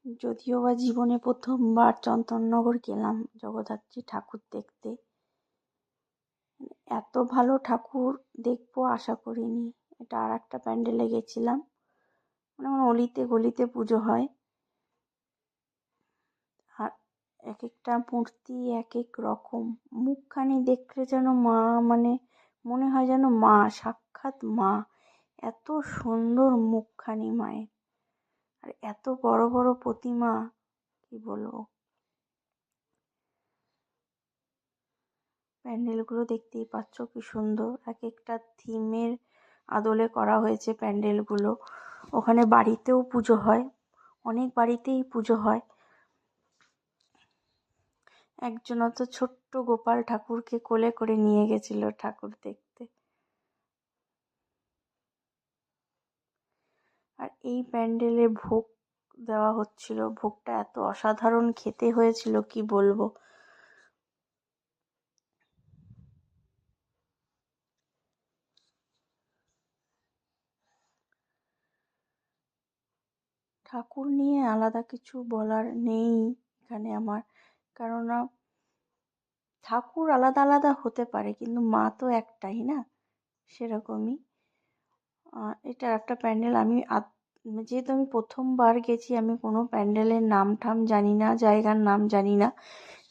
যদিও বা জীবনে প্রথমবার চন্দননগর গেলাম জগদ্ধাত্রী ঠাকুর দেখতে। এত ভালো ঠাকুর দেখবো আশা করিনি। এটা আর একটা প্যান্ডেলে গেছিলাম, মানে অলিতে গলিতে পুজো হয়, আর এক একটা মূর্তি এক এক রকম। মুখখানি দেখলে যেন মা, মানে মনে হয় যেন মা, সাক্ষাৎ মা। এত সুন্দর মুখখানি মায়ের, আর এত বড় বড় প্রতিমা, কি বলবো। প্যান্ডেলগুলো দেখতেই পাচ্ছ কি সুন্দর, এক একটা থিমের আদলে করা হয়েছে প্যান্ডেলগুলো। ওখানে বাড়িতেও পুজো হয়, অনেক বাড়িতেই পুজো হয়। একজন অত ছোট্ট গোপাল ঠাকুরকে কোলে করে নিয়ে গেছিল ঠাকুর দেখতে। আর এই প্যান্ডেলে ভোগ দেওয়া হচ্ছিল, ভোগটা এত অসাধারণ খেতে হয়েছিল কি বলবো। ঠাকুর নিয়ে আলাদা কিছু বলার নেই এখানে আমার, কেননা ঠাকুর আলাদা আলাদা হতে পারে কিন্তু মা তো একটাই না, সেরকমই। এটা একটা প্যান্ডেল, যেহেতু আমি প্রথমবার গেছি, আমি কোনো প্যান্ডেলের নাম ঠাম জানি না, জায়গার নাম জানি না।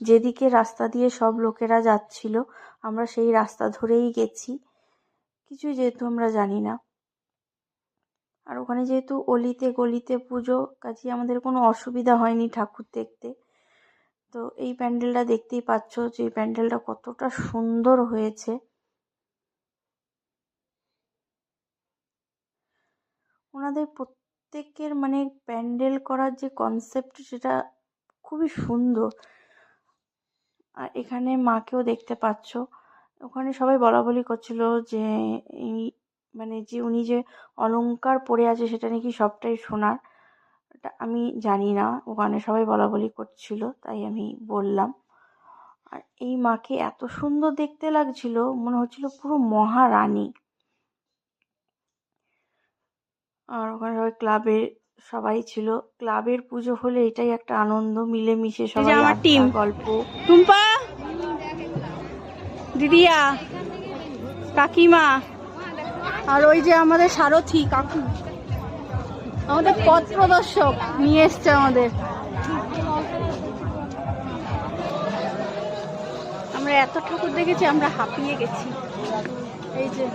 যেদিকে রাস্তা দিয়ে সব লোকেরা যাচ্ছিল আমরা সেই রাস্তা ধরেই গেছি, কিছু যেহেতু আমরা জানি না। আর ওখানে যেহেতু অলিতে গলিতে পুজো, কাজে আমাদের কোনো অসুবিধা হয়নি ঠাকুর দেখতে। তো এই প্যান্ডেলটা দেখতেই পাচ্ছ যে এই প্যান্ডেলটা কতটা সুন্দর হয়েছে। ওনাদের প্রত্যেকের মানে প্যান্ডেল করার যে কনসেপ্ট, সেটা খুবই সুন্দর। আর এখানে মাকেও দেখতে পাচ্ছ। ওখানে সবাই বলাবলি করছিল যে এই মানে যে উনি যে অলংকার পরে আছে সেটা নাকি সবটাই সোনার। এটা আমি জানি না, ওখানে সবাই বলাবলি করছিল তাই আমি বললাম। আর এই মাকে এত সুন্দর দেখতে লাগছিল, মনে হচ্ছিল পুরো মহারানী। আর ওখানে সবাই ছিল। ক্লাবের পুজো হলে এটাই একটা আনন্দ, মিলেমিশে সবাই আড্ডা গল্প। টুম্পা, দিদিয়া, কাকিমা, আর ওই যে আমাদের সারথি কাকু, আমাদের পথ প্রদর্শক নিয়ে এসছে আমাদের। আমরা এত ঠাকুর দেখেছি, আমরা হাঁপিয়ে গেছি। এই যে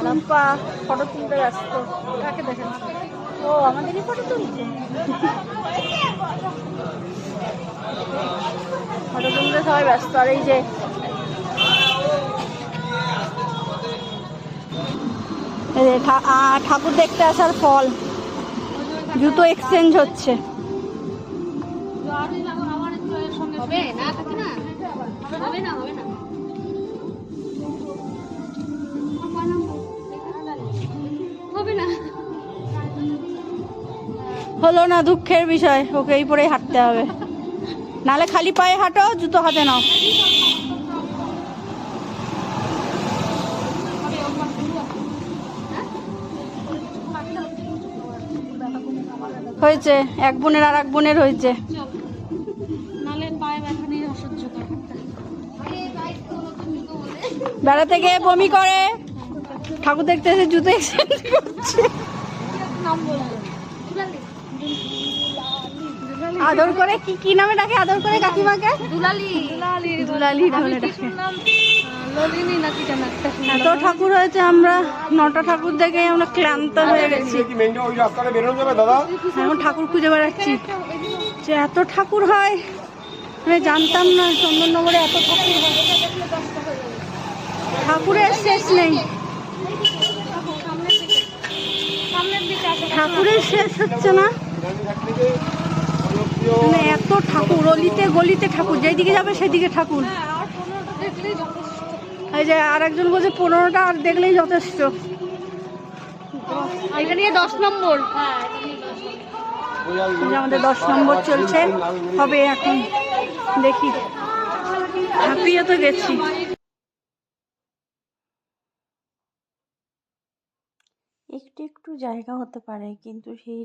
টুম্পা ফটো তুলতে ব্যস্ত। কাকে দেখেন? ও আমাদেরই ফটো তুলছে। ফটো তুলতে সবাই ব্যস্ত। আর এই যে ঠাকুর দেখতে আসার ফল, জুতো এক্সচেঞ্জ হচ্ছে। হলো না, দুঃখের বিষয়। ওকে এই পরেই হাঁটতে হবে, নালে খালি পায়ে হাঁটো, জুতো হাতে নাও। হয়েছে এক বোনের আর এক বোনের হয়েছে। বেড়াতে গিয়ে বমি করে, ঠাকুর দেখতে এসে জুতো এক্সচেঞ্জ করছে। আদর করে কি নামে ডাকে? আদর করে কাকিমাকে দুলালি দুলালি নামে ডাকে। এত ঠাকুর হয়েছে, আমরা 9টা ঠাকুর দেখে আমরা ক্লান্ত হয়ে গেছি। এখন ঠাকুর খুঁজে বেড়াচ্ছি যে এত ঠাকুর হয়, আমি জানতাম না চন্দননগরে এত ঠাকুর হয়। ঠাকুরের শেষ নেই, ঠাকুরের শেষ হচ্ছে না। মানে এত ঠাকুর, অলিতে গলিতে ঠাকুর, যেদিকে যাবে সেদিকে ঠাকুর। এই যে আর একজন বলছে 15টা আর দেখলেই যথেষ্ট। এটা নিয়ে 10 নম্বর, আমাদের 10 নম্বর চলছে, হবে এখন। দেখি, হাঁপিয়ে তো গেছি। একটু একটু জায়গা হতে পারে, কিন্তু সেই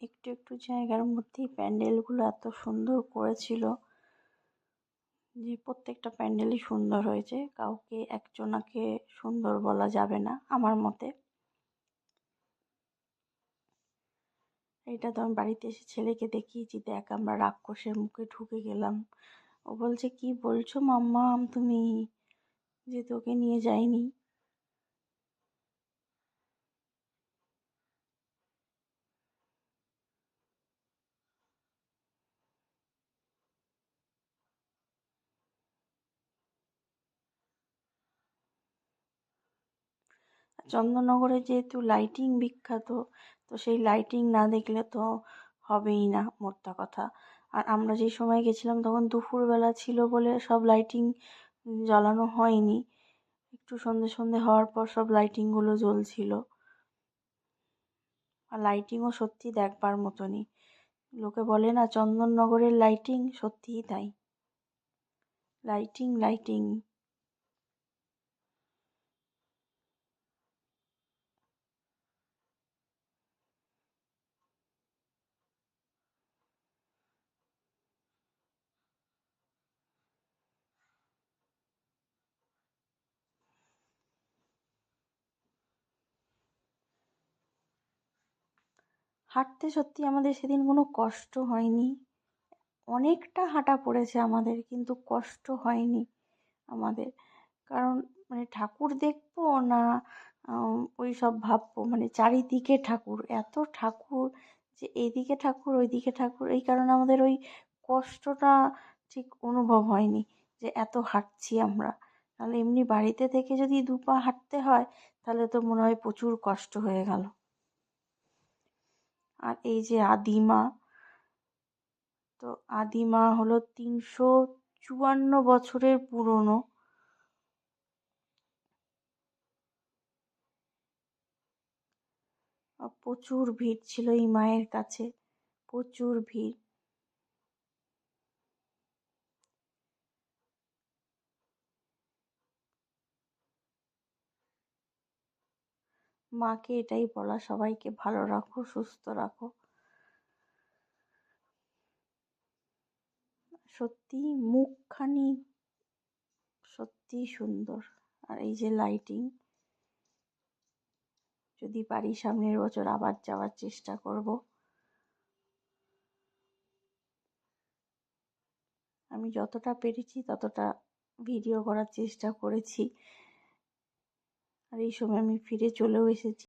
একটু একটু জায়গার মধ্যেই প্যান্ডেলগুলো এত সুন্দর করেছিল যে প্রত্যেকটা প্যান্ডেলই সুন্দর হয়েছে, কাউকে একজনাকে সুন্দর বলা যাবে না আমার মতে। এটা তো আমি বাড়িতে এসে ছেলেকে দেখিয়েছি, দেখ আমরা রাক্ষসের মুখে ঢুকে গেলাম। ও বলছে কি বলছো মাম্মাম তুমি, যে তোকে নিয়ে যাইনি। চন্দননগরে যেহেতু লাইটিং বিখ্যাত, তো সেই লাইটিং না দেখলে তো হবেই না মোদ্দা কথা। আর আমরা যে সময় গেছিলাম তখন দুপুরবেলা ছিল বলে সব লাইটিং জ্বালানো হয়নি, একটু সন্ধে সন্ধে হওয়ার পর সব লাইটিংগুলো জ্বলছিল। আর লাইটিংও সত্যি দেখবার মতনই, লোকে বলে না চন্দননগরের লাইটিং, সত্যিই তাই, লাইটিং লাইটিং। হাঁটতে সত্যি আমাদের সেদিন কোনো কষ্ট হয়নি, অনেকটা হাঁটা পড়েছে আমাদের কিন্তু কষ্ট হয়নি আমাদের। কারণ মানে ঠাকুর দেখবো না ওই সব ভাববো, মানে চারিদিকে ঠাকুর, এত ঠাকুর যে এইদিকে ঠাকুর ওইদিকে ঠাকুর, এই কারণে আমাদের ওই কষ্টটা ঠিক অনুভব হয়নি যে এত হাঁটছি আমরা। নাহলে এমনি বাড়িতে থেকে যদি 2 পা হাঁটতে হয় তাহলে তো মনে হয় প্রচুর কষ্ট হয়ে গেল। আর এই যে আদিমা, তো আদিমা হলো 354 বছরের পুরনো। প্রচুর ভিড় ছিল এই মায়ের কাছে, প্রচুর ভিড়। মাকে এটাই বলা, সবাইকে ভালো রাখো, সুস্থ রাখো। সত্যি মুখখানি সত্যি সুন্দর। আর এই যে লাইটিং, যদি পারি সামনের বছর আবার যাওয়ার চেষ্টা করব। আমি যতটা পেরেছি ততটা ভিডিও করার চেষ্টা করেছি। আর এই সময় আমি ফিরে চলেও এসেছি।